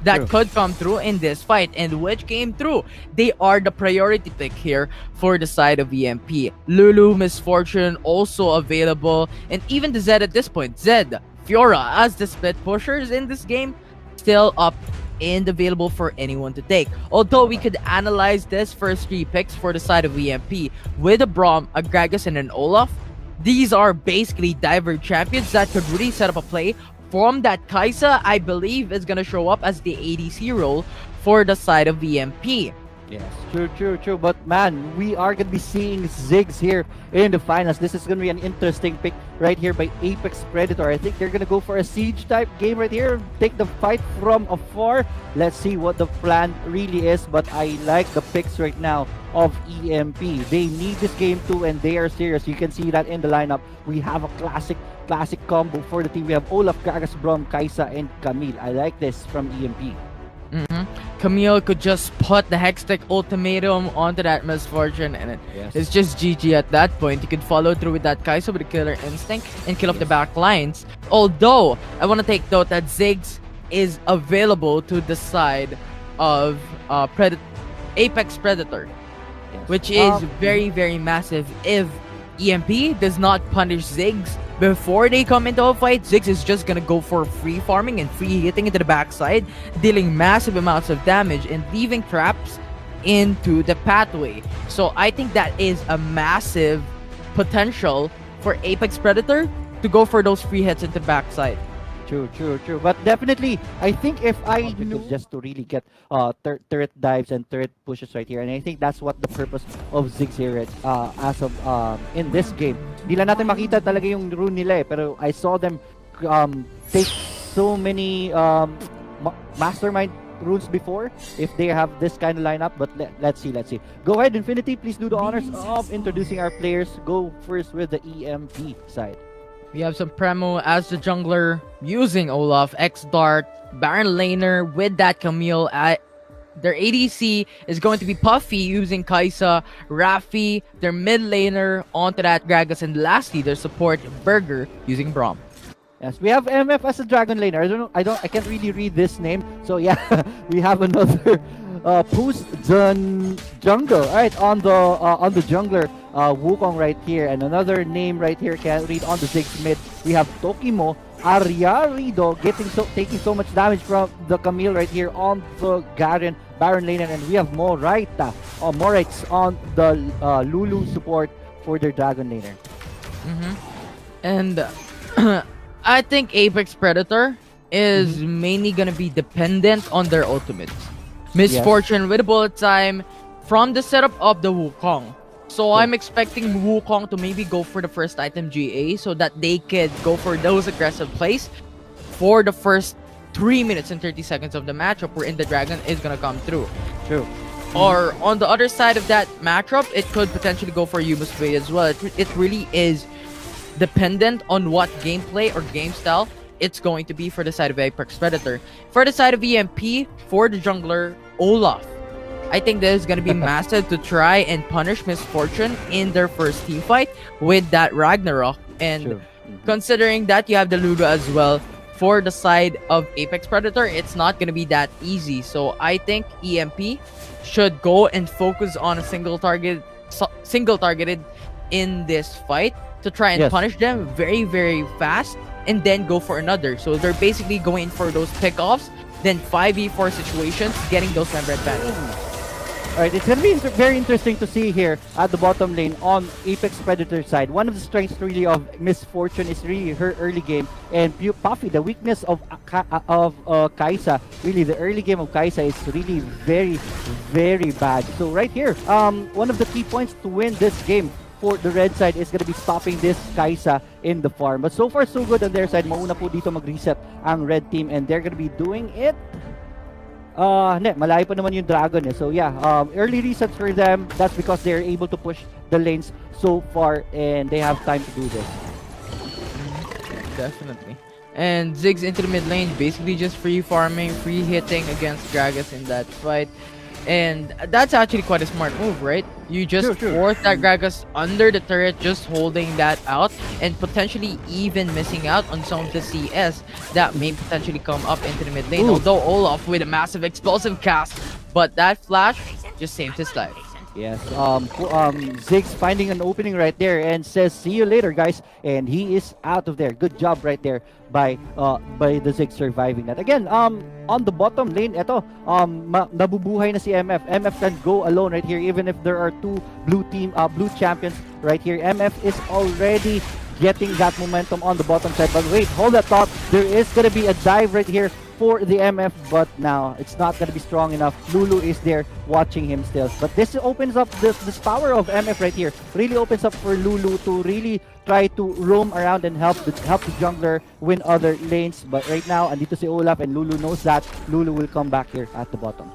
that True. could come through in this fight, and which came through. They are the priority pick here for the side of EMP. Lulu, Misfortune also available, and even the Zed at this point. Zed, Fiora as the split pushers in this game, still up and available for anyone to take. Although we could analyze this first 3 picks for the side of EMP with a Braum, a Gragas, and an Olaf. These are basically diver champions that could really set up a play from that Kaisa, I believe, is gonna show up as the ADC role for the side of EMP. Yes, true. But man, we are gonna be seeing Ziggs here in the finals. This is gonna be an interesting pick right here by Apex Predator. I think they're gonna go for a siege type game right here. Take the fight from afar. Let's see what the plan really is. But I like the picks right now of EMP. They need this game too, and they are serious. You can see that in the lineup. We have a classic combo for the team. We have Olaf, Gragas, Braum, Kaisa, and Camille. I like this from EMP. Camille could just put the Hextech ultimatum onto that Misfortune, and it's just GG at that point. You could follow through with that Kai'Sa with a killer instinct and kill off the back lines. Although, I want to take note that Ziggs is available to the side of Apex Predator, which is very massive. If EMP does not punish Ziggs before they come into a fight, Ziggs is just gonna go for free farming and free hitting into the backside, dealing massive amounts of damage and leaving traps into the pathway. So I think that is a massive potential for Apex Predator to go for those free hits into the backside. True. But definitely, I think if I knew just to really get turret dives and turret pushes right here, and I think that's what the purpose of Ziggs here as of in this game. Di lang natin makita talaga yung rune nila pero I saw them take so many mastermind runes before if they have this kind of lineup. But let's see. Go ahead, Infinity. Please do the honors of introducing our players. Go first with the EMP side. We have some Premo as the jungler using Olaf, X-Dart, Baron Laner with that Camille. Their ADC is going to be Puffy using Kaisa, Raffi, their mid laner onto that Gragas, and lastly their support Burger using Braum. Yes, we have MF as a dragon laner. I can't really read this name. So yeah, we have another Poo's jungle. Alright, on the jungler, Wukong right here, and another name right here can't read on the Ziggs mid. We have Tokimo, Ariarido taking so much damage from the Camille right here on the Baron laner, and we have Moraita on the Lulu support for their dragon laner. And I think Apex Predator is mainly gonna be dependent on their ultimates. Misfortune with bullet time from the setup of the Wukong. So I'm expecting Wukong to maybe go for the first item GA so that they could go for those aggressive plays for the first 3 minutes and 30 seconds of the matchup wherein the dragon is gonna come through. True. Or on the other side of that matchup, it could potentially go for Yuma's Way as well. It really is dependent on what gameplay or game style it's going to be for the side of Apex Predator. For the side of EMP, for the jungler, Olaf. I think this is going to be massive to try and punish Misfortune in their first team fight with that Ragnarok. And considering that you have the Lulu as well, for the side of Apex Predator, it's not going to be that easy. So I think EMP should go and focus on a single targeted in this fight to try and punish them very fast and then go for another. So they're basically going for those pickoffs, then 5v4 situations, getting those member advantage. Alright, it's gonna be very interesting to see here at the bottom lane on Apex Predator side. One of the strengths really of Misfortune is really her early game, and Puffy, the weakness of Kaisa. Really, the early game of Kaisa is really very bad. So right here, one of the key points to win this game for the red side is gonna be stopping this Kaisa in the farm. But so far so good on their side. Mauna po dito mag-reset ang red team, and they're gonna be doing it. Malayo pa naman yung dragon eh. So yeah, early resets for them. That's because they're able to push the lanes so far and they have time to do this. Definitely. And Ziggs into the mid lane, basically just free farming, free hitting against Gragas in that fight. And that's actually quite a smart move, right? You just force that Gragas under the turret, just holding that out, and potentially even missing out on some of the CS that may potentially come up into the mid lane. Although Olaf with a massive explosive cast, but that flash just saved his life. Yes, Ziggs finding an opening right there and says, "See you later, guys," and he is out of there. Good job right there by the Ziggs surviving that. Again, on the bottom lane, nabubuhay na si MF. MF can go alone right here, even if there are two blue champions right here. MF is already getting that momentum on the bottom side. But wait, hold that thought. There is gonna be a dive right here for the MF, but now it's not gonna be strong enough. Lulu is there watching him still. But this opens up this power of MF right here. Really opens up for Lulu to really try to roam around and help the jungler win other lanes. But right now, andito si Olaf, and Lulu knows that Lulu will come back here at the bottom.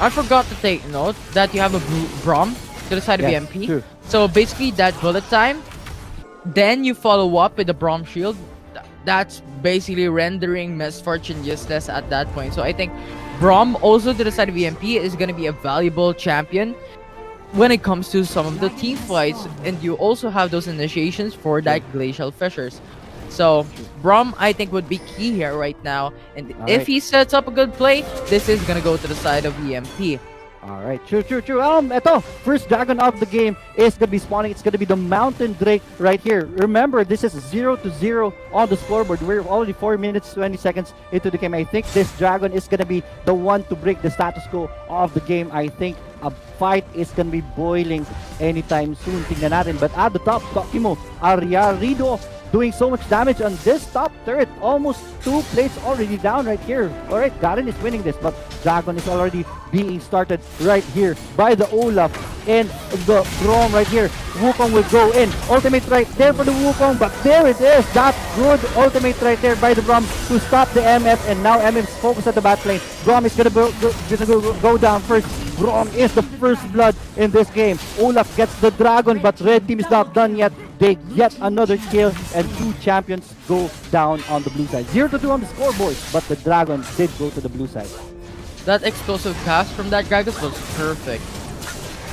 I forgot to take note that you have a Braum to the side of the MP. True. So basically that bullet time, then you follow up with the Braum shield. That's basically rendering Misfortune useless at that point. So I think Braum also to the side of EMP is going to be a valuable champion when it comes to some of the team fights. And you also have those initiations for that Glacial Fissures. So Braum, I think, would be key here right now. And if he sets up a good play, this is going to go to the side of EMP. Alright, true. Ito, first dragon of the game is gonna be spawning. It's gonna be the Mountain Drake right here. Remember, this is 0-0 on the scoreboard. We're already 4 minutes, 20 seconds into the game. I think this dragon is gonna be the one to break the status quo of the game. I think a fight is gonna be boiling anytime soon. Tingnan natin. But at the top, Tokimo Ariarido doing so much damage on this top turret. Almost 2 plates already down right here. Alright, Garen is winning this, but Dragon is already being started right here by the Olaf and the Braum right here. Wukong will go in. Ultimate right there for the Wukong, but there it is. That good ultimate right there by the Braum to stop the MF, and now MF is focused at the back lane. Braum is gonna go down first. Braum is the first blood in this game. Olaf gets the dragon, but red team is not done yet. They get another kill, and 2 champions go down on the blue side. 0-2 on the scoreboard, but the dragon did go to the blue side. That explosive cast from that Gragas was perfect.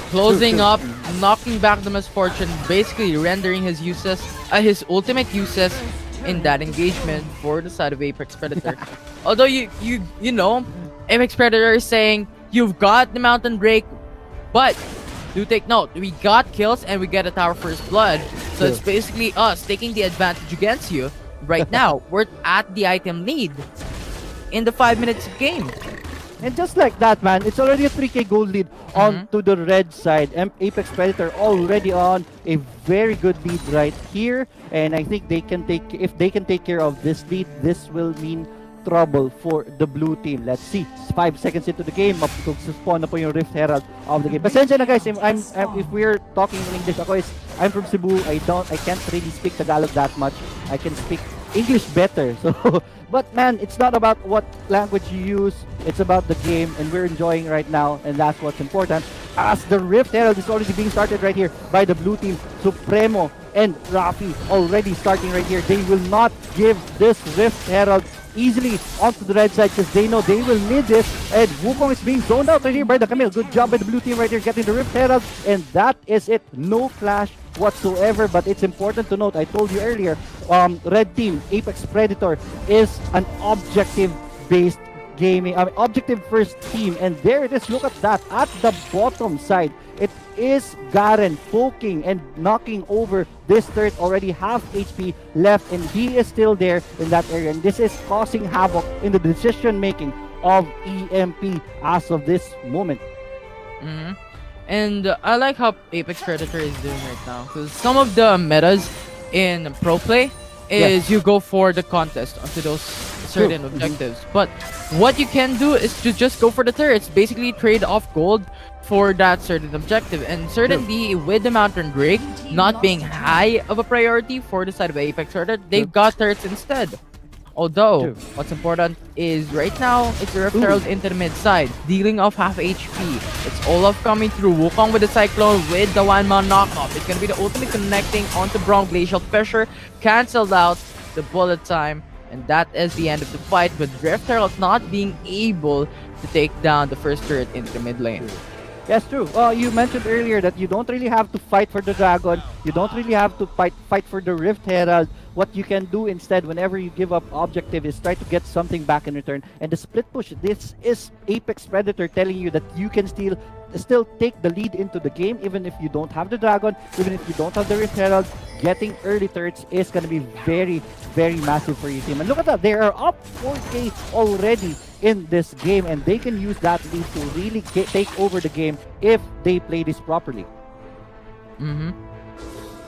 Closing up, knocking back the Misfortune, basically rendering his ultimate uses in that engagement for the side of Apex Predator. Although you know, Apex Predator is saying you've got the Mountain Break, but do take note, we got kills and we get a tower first blood. So it's basically us taking the advantage against you. Right now, we're at the item lead in the 5 minutes of game. And just like that, man, it's already a 3k gold lead on to the red side. Apex Predator already on a very good lead right here. And I think if they can take care of this lead, this will mean trouble for the blue team. Let's see. 5 seconds into the game, spawn na po yung Rift Herald of the game. Pasensya na guys, if we're talking in English, I'm from Cebu. I can't really speak Tagalog that much. I can speak English better. So, but man, it's not about what language you use. It's about the game, and we're enjoying right now, and that's what's important. As the Rift Herald is already being started right here by the blue team, Supremo and Rafi already starting right here. They will not give this Rift Herald easily onto the red side because they know they will need this. And Wukong is being zoned out right here by the Camille. Good job by the blue team right here getting the Rift Herald, and that is it. No flash whatsoever, but it's important to note, I told you earlier, red team, Apex Predator, is an objective based gaming, objective first team, and there it is. Look at that at the bottom side. It is Garen poking and knocking over this turret, already half HP left, and he is still there in that area, and this is causing havoc in the decision making of EMP as of this moment. And I like how Apex Predator is doing right now, because some of the metas in pro play is you go for the contest onto those certain objectives. But what you can do is to just go for the turrets, basically trade off gold for that certain objective. And certainly with the Mountain Break not being high of a priority for the side of Apex Predator, they've got turrets instead. Although, what's important is right now, it's the Rift Herald into the mid side, dealing off half HP. It's Olaf coming through, Wukong with the Cyclone with the 1-man knockoff. It's gonna be the ultimate connecting onto Braum Glacial Fissure, cancelled out the bullet time, And that is the end of the fight, with Rift Herald not being able to take down the first turret into the mid lane. Yes, true. You mentioned earlier that you don't really have to fight for the dragon. You don't really have to fight for the Rift Herald. What you can do instead, whenever you give up objective, is try to get something back in return. And the split push, this is Apex Predator telling you that you can still take the lead into the game, even if you don't have the dragon, even if you don't have the Rift Herald. Getting early turrets is going to be very, very massive for your team. And look at that, they are up 4K already in this game, and they can use that lead to really take over the game if they play this properly.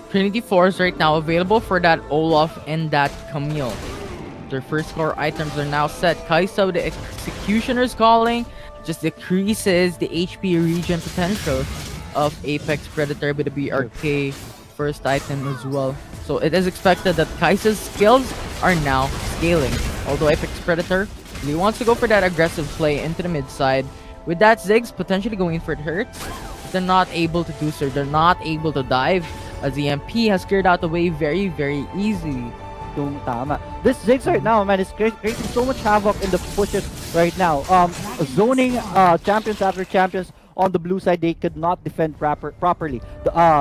Trinity Force right now available for that Olaf and that Camille. Their first core items are now set. Kai'Sa, the Executioner's Calling, just decreases the HP regen potential of Apex Predator with the BRK first item as well. So it is expected that Kai'Sa's skills are now scaling. Although Apex Predator really wants to go for that aggressive play into the mid side. With that, Ziggs potentially going for hurts. They're not able to do so. They're not able to dive, as the MP has cleared out the way very, very easily. Tama. This Ziggs right now, man, is creating so much havoc in the pushes right now. Zoning champions after champions on the blue side, they could not defend properly.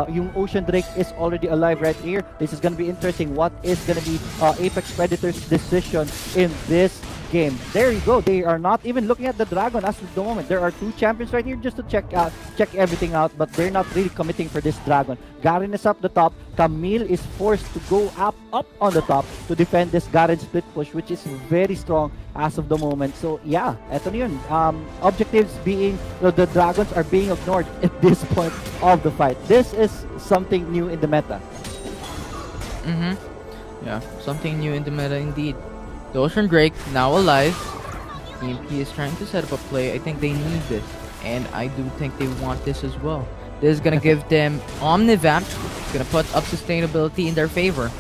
Yung Ocean Drake is already alive right here. This is going to be interesting. What is going to be Apex Predator's decision in this game? There you go. They are not even looking at the dragon as of the moment. There are two champions right here just to check everything out, but they're not really committing for this dragon. Garen is up the top. Camille is forced to go up on the top to defend this Garen split push, which is very strong as of the moment. So yeah, eto na yun. Objectives being, the dragons are being ignored at this point of the fight. This is something new in the meta. Yeah, something new in the meta indeed. The Ocean Drake now alive. EMP is trying to set up a play. I think they need this, and I do think they want this as well. This is gonna give them Omnivamp. It's gonna put up sustainability in their favor.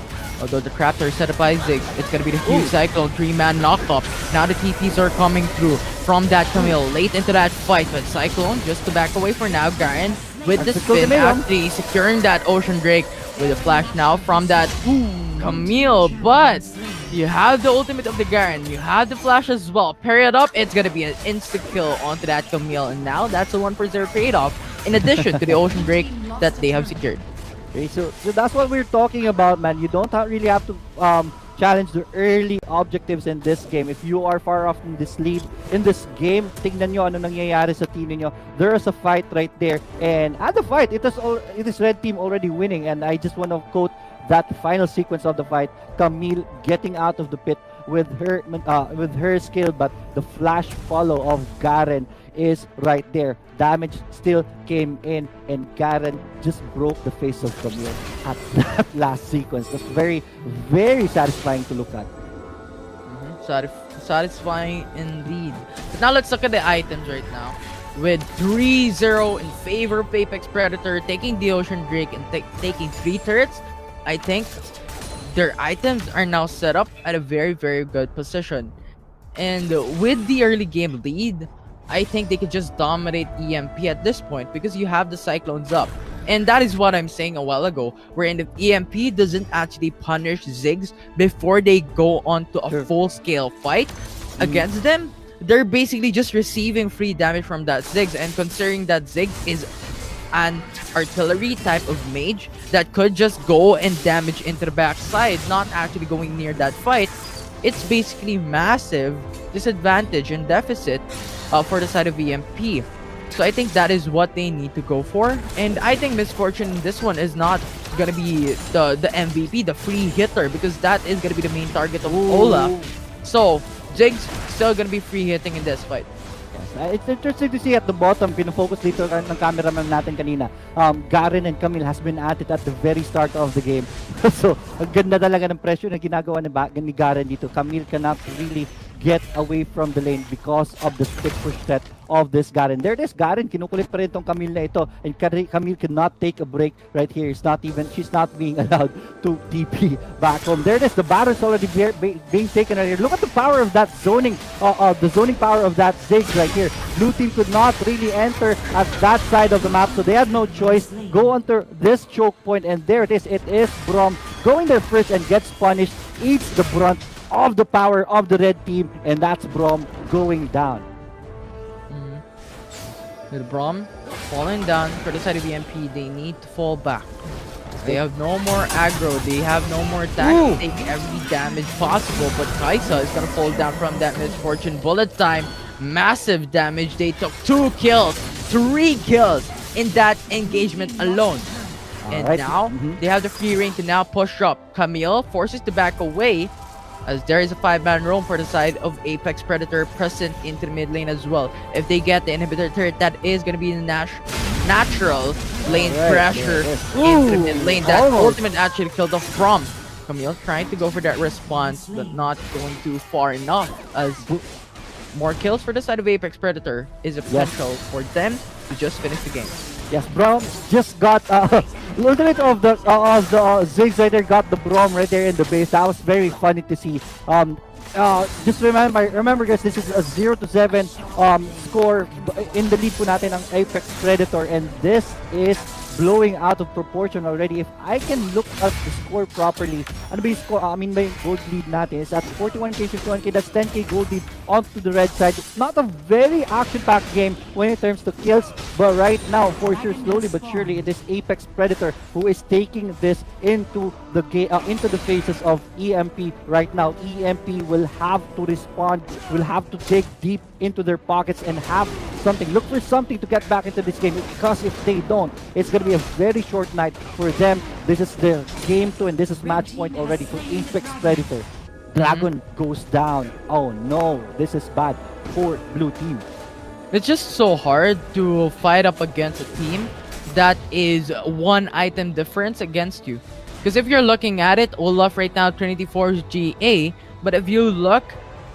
Although the traps are set up by Ziggs, it's gonna be the huge Cyclone 3-man knock-up. Now the TPs are coming through from that Camille late into that fight, but Cyclone just to back away for now. Garen with the spin, actually securing that Ocean Drake with a flash now from that Camille, but you have the ultimate of the Garen, you have the flash as well. Parry it up, it's gonna be an insta kill onto that Camille, and now that's a 1-for-0 trade-off in addition to the Ocean Drake that they have secured. Okay, so that's what we're talking about, man. You don't really have to challenge the early objectives in this game. If you are far off in this lead, in this game, tingnan nyo ano nangyayari sa team ninyo. There is a fight right there, and at the fight, it is red team already winning, and I just want to quote that final sequence of the fight. Camille getting out of the pit with her skill, but the flash follow of Garen is right there. Damage still came in, and Garen just broke the face of Camille at that last sequence. That's very, very satisfying to look at. Satisfying indeed. But now let's look at the items right now. With 3-0 in favor of Apex Predator, taking the Ocean Drake and taking 3 turrets, I think their items are now set up at a very, very good position. And with the early game lead, I think they could just dominate EMP at this point because you have the Cyclones up. And that is what I'm saying a while ago, wherein if EMP doesn't actually punish Ziggs before they go on to a full-scale fight against them, they're basically just receiving free damage from that Ziggs. And considering that Ziggs is an artillery type of mage that could just go and damage into the backside, not actually going near that fight, it's basically massive disadvantage and deficit for the side of EMP. So I think that is what they need to go for. And I think Misfortune in this one is not gonna be the MVP, the free hitter, because that is gonna be the main target of Olaf. So Ziggs still gonna be free hitting in this fight. It's interesting to see at the bottom, pinofocus dito ng cameraman natin kanina. Garen and Camille has been at it at the very start of the game. So, ang ganda talaga ng pressure na ginagawa ni Garen dito. Camille cannot really get away from the lane because of the split push threat of this Garen. There it is, Garen, kinukulit pa rin tong Camille na ito. And Camille cannot take a break right here. She's not being allowed to TP back home. There it is, the Baron's already being taken right here. Look at the power of that zoning, the zoning power of that Ziggs right here. Blue team could not really enter at that side of the map, so they had no choice. Go under this choke point, and there it is. It is Braum going there first and gets punished, eats the brunt of the power of the red team, and that's Brom going down. The Brom falling down for the side of EMP. They need to fall back. They have no more aggro. They have no more attack. They take every damage possible. But Kaisa is gonna fall down from that misfortune. Bullet time, massive damage. They took 2 kills, 3 kills in that engagement alone. And now they have the free reign to now push up. Camille forces to back away, as there is a 5-man roam for the side of Apex Predator present into the mid lane as well. If they get the inhibitor turret, that is going to be the natural lane pressure into the mid lane. That ultimate actually killed off Brom. Camille trying to go for that response, but not going too far enough, as more kills for the side of Apex Predator is a potential for them to just finish the game. Yes, Brom just got a little bit of the Ziggs right there, got the Brom right there in the base. That was very funny to see. Just remember guys, this is a 0-7 score in the lead po natin ang Apex Predator, and this is blowing out of proportion already. If I can look at the score properly, ano ba yung score? May gold lead natin is at 41k, 51k. That's 10k gold lead onto the red side. It's not a very action-packed game when it comes to kills, but right now, for sure, slowly but surely, it is Apex Predator who is taking this into the into the faces of EMP right now. EMP will have to respond, will have to dig deep into their pockets and have something. Look for something to get back into this game, because if they don't, it's gonna be a very short night for them. This is the game 2 and this is match point already for Apex Predator. Dragon goes down. Oh no, this is bad for blue team. It's just so hard to fight up against a team that is 1 item difference against you. Because if you're looking at it, Olaf right now, Trinity Force GA, but if you look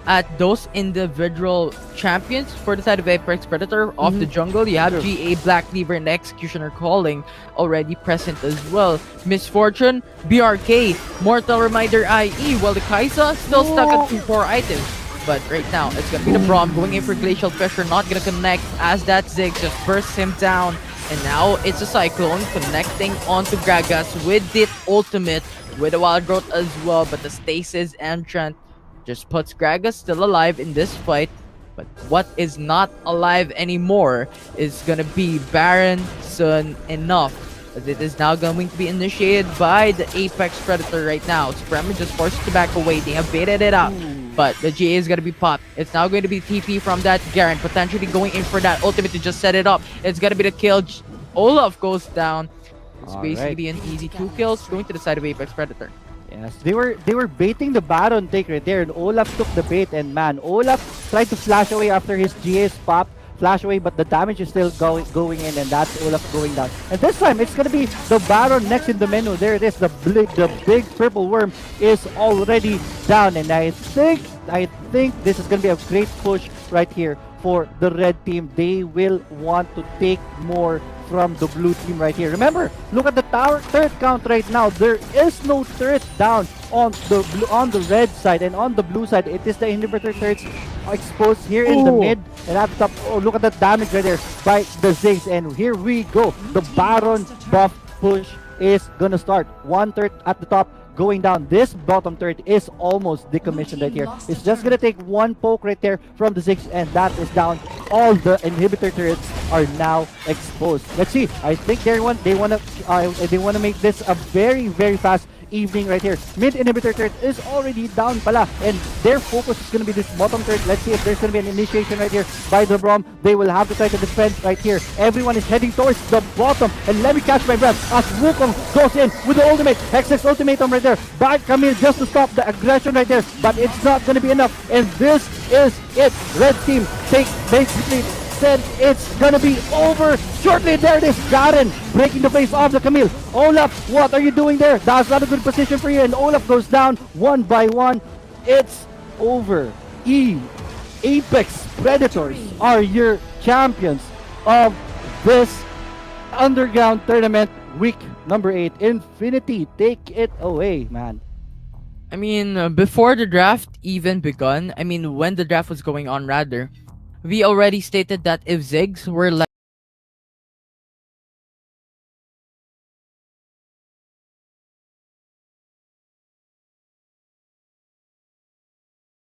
at those individual champions for the side of Apex Predator off the jungle, you have GA, Black Cleaver, and Executioner Calling already present as well. Misfortune, BRK, Mortal Reminder IE, while the Kaisa still stuck at 2-4 items. But right now, it's gonna be the Brom going in for Glacial Pressure, not gonna connect as that Ziggs just bursts him down. And now it's a Cyclone connecting onto Gragas with the ultimate, with a Wild Growth as well, but the Stasis Entrant just puts Gragas still alive in this fight. But what is not alive anymore is gonna be Baron soon enough, as it is now going to be initiated by the Apex Predator right now. Supreme just forced to back away. They have baited it out, but the GA is gonna be popped. It's now going to be TP from that Garen, potentially going in for that ultimate to just set it up. It's gonna be the kill. Olaf goes down. It's basically an easy 2 kills going to the side of Apex Predator. Yes, they were baiting the Baron take right there, and Olaf took the bait, and man, Olaf tried to flash away after his GA's pop, flash away, but the damage is still going in, and that's Olaf going down. And this time, it's gonna be the Baron next in the menu. There it is, the big purple worm is already down, and I think this is gonna be a great push right here for the red team. They will want to take more from the blue team right here. Remember, look at the turret count right now. There is no turret down on the red side, and on the blue side, it is the inhibitor turrets exposed here in the mid and at the top. Oh, look at the damage right there by the Ziggs, and here we go. The Baron buff push is gonna start. 1 turret at the top going down. This bottom turret is almost decommissioned right here. It's just gonna take 1 poke right there from the Ziggs, and that is down. All the inhibitor turrets are now exposed. Let's see. I think they wanna make this a very fast evening right here. Mid inhibitor turret is already down pala, and their focus is gonna be this bottom turret. Let's see if there's gonna be an initiation right here by the Brom. They will have to try to defend right here. Everyone is heading towards the bottom, and let me catch my breath as Wukong goes in with the ultimate. Hex's ultimatum right there by Camille just to stop the aggression right there, but it's not gonna be enough, and this is it. Red team basically said it's gonna be over shortly. There it is, Garen breaking the face of the Camille. Olaf, what are you doing there? That's not a good position for you, and Olaf goes down 1 by 1. It's over. Apex Predators are your champions of this underground tournament week number 8. Infinity, take it away, man. I mean, before the draft even begun, when the draft was going on rather, we already stated that if Ziggs were